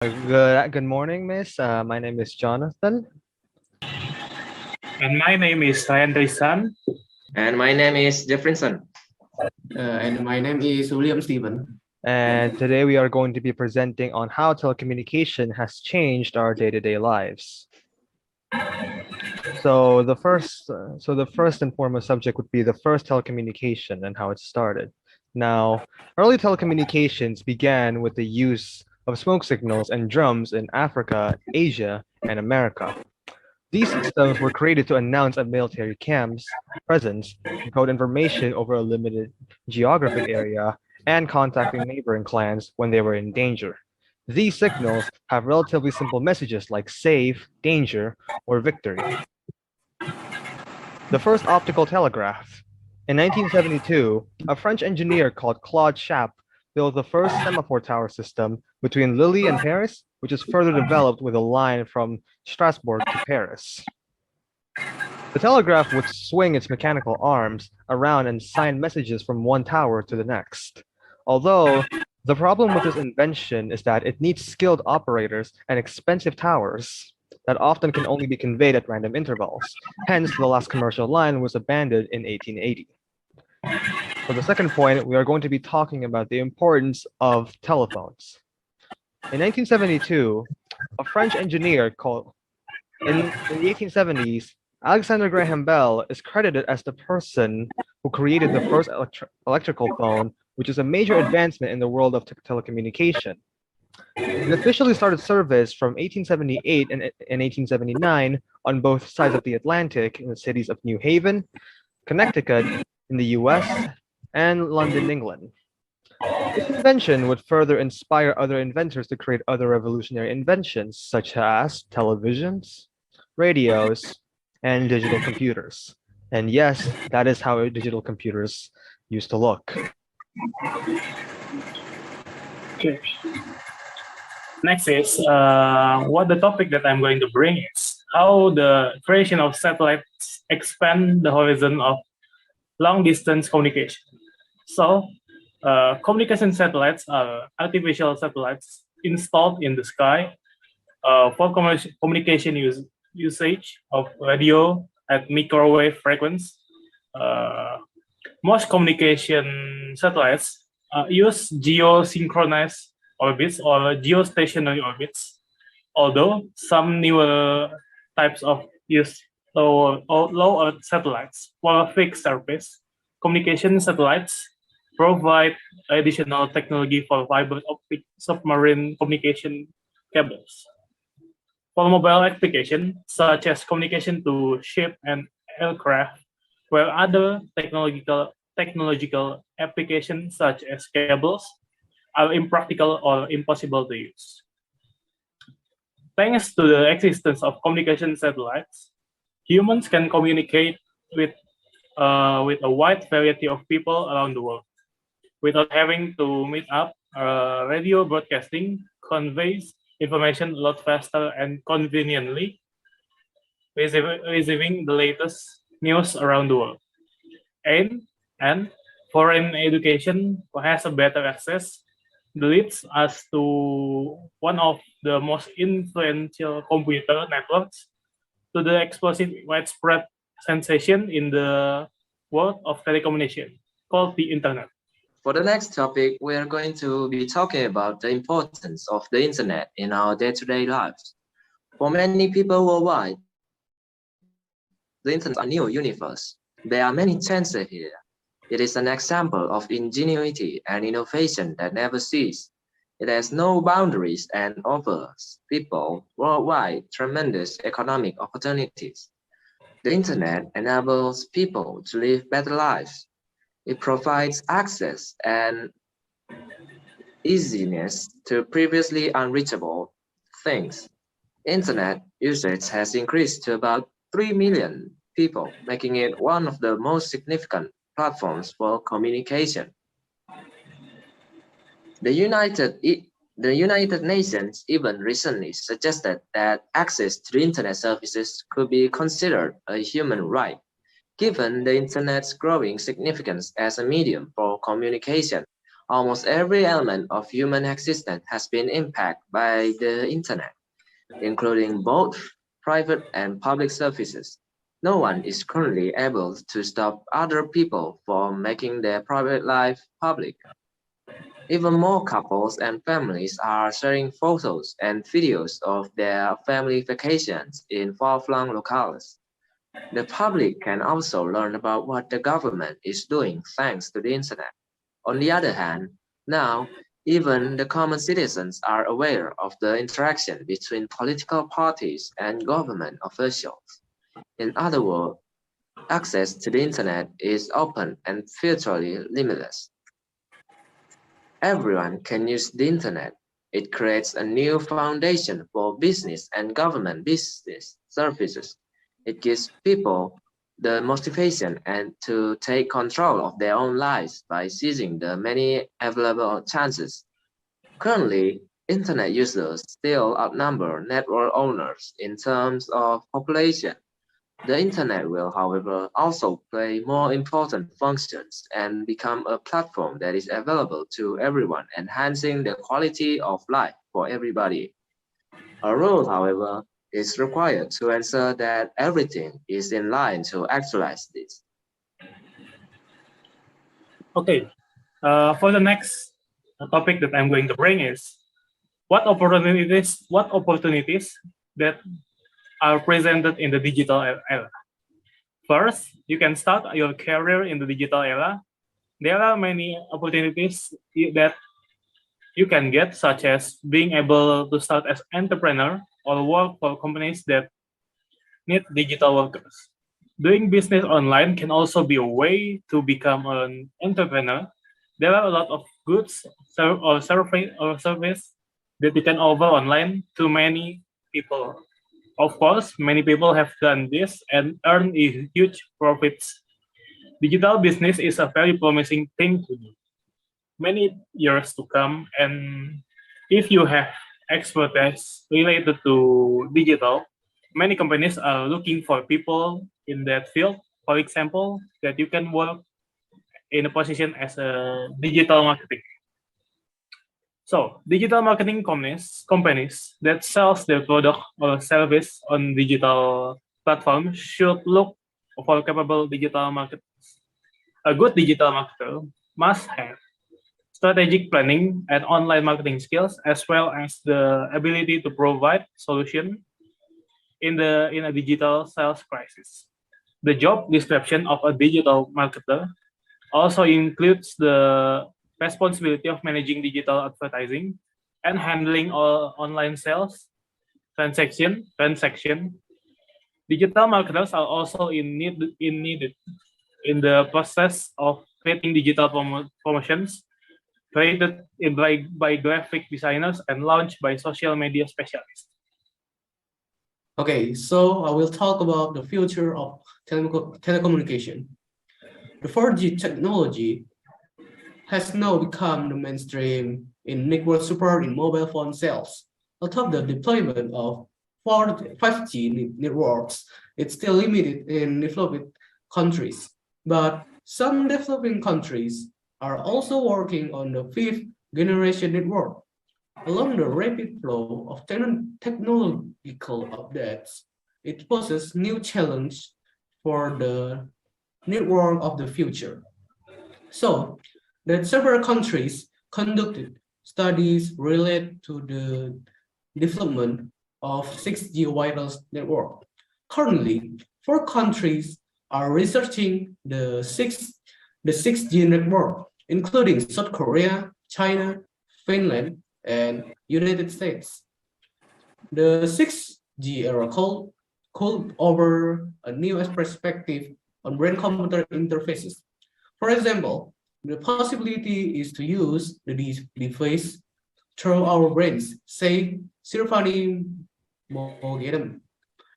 Good morning, Miss. My name is Jonathan, And my name is Tristan. And my name is Jeffrisen. And my name is William Steven. and today we are going to be presenting on how telecommunication has changed our day-to-day lives. So the first and foremost subject would be the first telecommunication and how it started. Now, early telecommunications began with the use of smoke signals and drums in Africa, Asia, and America. These systems were created to announce a military camp's presence, encode information over a limited geographic area, and contacting neighboring clans when they were in danger. These signals have relatively simple messages like save, danger, or victory. The first optical telegraph. In 1972, a French engineer called Claude Chappe built the first semaphore tower system between Lille and Paris, which is further developed with a line from Strasbourg to Paris. The telegraph would swing its mechanical arms around and sign messages from one tower to the next. Although, the problem with this invention is that it needs skilled operators and expensive towers that often can only be conveyed at random intervals. Hence, the last commercial line was abandoned in 1880. For the second point, we are going to be talking about the importance of telephones. In 1972, a French engineer called in the 1870s, Alexander Graham Bell is credited as the person who created the first electrical phone, which is a major advancement in the world of telecommunication. It officially started service from 1878 and 1879 on both sides of the Atlantic in the cities of New Haven, Connecticut in the US, and London, England. This invention would further inspire other inventors to create other revolutionary inventions such as televisions, radios, and digital computers. And yes, that is how digital computers used to look. Okay. Next is what the topic that I'm going to bring is how the creation of satellites expand the horizon of long distance communication. So, communication satellites are artificial satellites installed in the sky for communication usage of radio at microwave frequency. Most communication satellites use geosynchronous orbits or geostationary orbits, although some newer types of use low Earth satellites for a fixed surface. Communication satellites provide additional technology for fiber optic submarine communication cables. For mobile application, such as communication to ship and aircraft, where other technological applications such as cables are impractical or impossible to use. Thanks to the existence of communication satellites, humans can communicate with a wide variety of people around the world without having to meet up. Radio broadcasting conveys information a lot faster and conveniently, receiving the latest news around the world. And foreign education has a better access leads us to one of the most influential computer networks to the explosive widespread sensation in the world of telecommunication called the internet. For the next topic, we are going to be talking about the importance of the internet in our day-to-day lives. For many people worldwide, the internet is a new universe. There are many chances here. It is an example of ingenuity and innovation that never cease. It has no boundaries and offers people worldwide tremendous economic opportunities. The internet enables people to live better lives. It provides access and easiness to previously unreachable things. Internet usage has increased to about 3 million people, making it one of the most significant platforms for communication. The United Nations even recently suggested that access to the internet services could be considered a human right, given the internet's growing significance as a medium for communication. Almost every element of human existence has been impacted by the internet, including both private and public services. No one is currently able to stop other people from making their private life public. Even more couples and families are sharing photos and videos of their family vacations in far-flung locales. The public can also learn about what the government is doing thanks to the internet. On the other hand, now even the common citizens are aware of the interaction between political parties and government officials. In other words, access to the internet is open and virtually limitless. Everyone can use the internet. It creates a new foundation for business and government business services. It gives people the motivation and to take control of their own lives by seizing the many available chances. Currently, internet users still outnumber network owners in terms of population. The internet will, however, also play more important functions and become a platform that is available to everyone, enhancing the quality of life for everybody. A rule, however, is required to ensure that everything is in line to actualize this. Okay, for the next topic that I'm going to bring is what opportunities that are presented in the digital era. First, you can start your career in the digital era. There are many opportunities that you can get, such as being able to start as entrepreneur or work for companies that need digital workers. Doing business online can also be a way to become an entrepreneur. There are a lot of goods service that you can offer online to many people. Of course, many people have done this and earned huge profits. Digital business is a very promising thing to do. Many years to come, and if you have expertise related to digital, many companies are looking for people in that field. For example, that you can work in a position as a digital marketing. So, digital marketing companies that sells their product or service on digital platforms should look for capable digital marketers. A good digital marketer must have strategic planning and online marketing skills, as well as the ability to provide solution in a digital sales crisis. The job description of a digital marketer also includes the responsibility of managing digital advertising and handling all online sales transaction. Digital marketers are also needed in the process of creating digital promotions created by graphic designers and launched by social media specialists. Okay, so I will talk about the future of telecommunication. The 4G technology has now become the mainstream in network support in mobile phone sales. Although the deployment of 5G networks is still limited in developed countries, but some developing countries are also working on the 5th generation network. Along the rapid flow of technological updates, it poses new challenge for the network of the future. So, that several countries conducted studies related to the development of 6G wireless network. Currently, 4 countries are researching the 6G network, including South Korea, China, Finland, and United States. The 6G era could offer a new perspective on brain-computer interfaces. For example, the possibility is to use the device through our brains, say Symphony modem.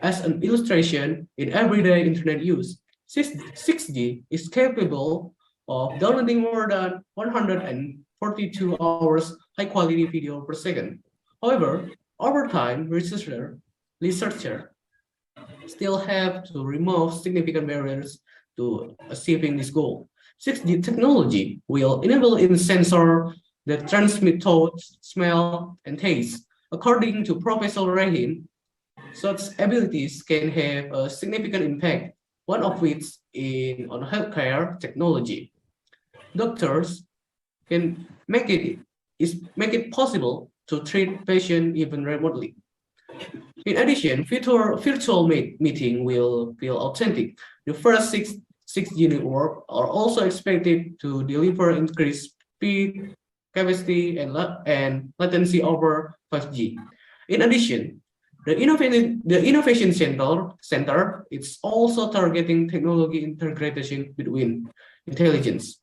As an illustration, in everyday internet use, 6G is capable of downloading more than 142 hours high-quality video per second. However, over time, researchers still have to remove significant barriers to achieving this goal. 6G technology will enable in sensor that transmit thoughts, smell, and taste. According to Professor Rehin, such abilities can have a significant impact, one of which on healthcare technology. Doctors can make it possible to treat patients even remotely. In addition, virtual meeting will feel authentic. The first 6G network are also expected to deliver increased speed, capacity, and latency over 5G. In addition, the Innovation Center is also targeting technology integration between intelligence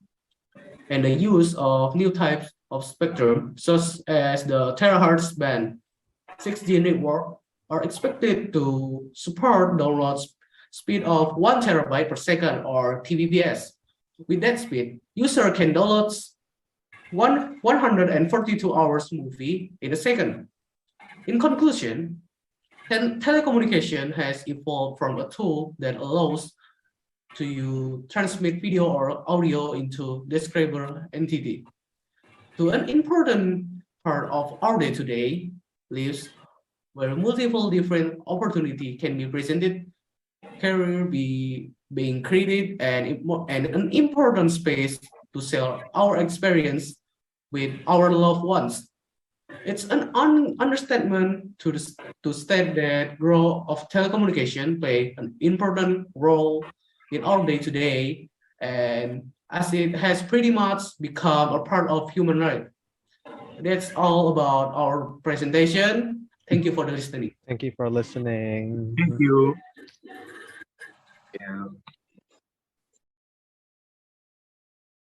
and the use of new types of spectrum, such as the terahertz band. 6G network are expected to support download speed of 1 terabyte per second or Tbps. With that speed, user can download 142 hours movie in a second. In conclusion, telecommunication has evolved from a tool that allows to transmit video or audio into describable entity to an important part of our day-to-day lives where multiple different opportunity can be presented, career being created, and an important space to share our experience with our loved ones. It's an understatement to state that growth of telecommunication play an important role in our day-to-day, and as it has pretty much become a part of human life. That's all about our presentation. Thank you for the listening. Thank you for listening. Thank you. Yeah.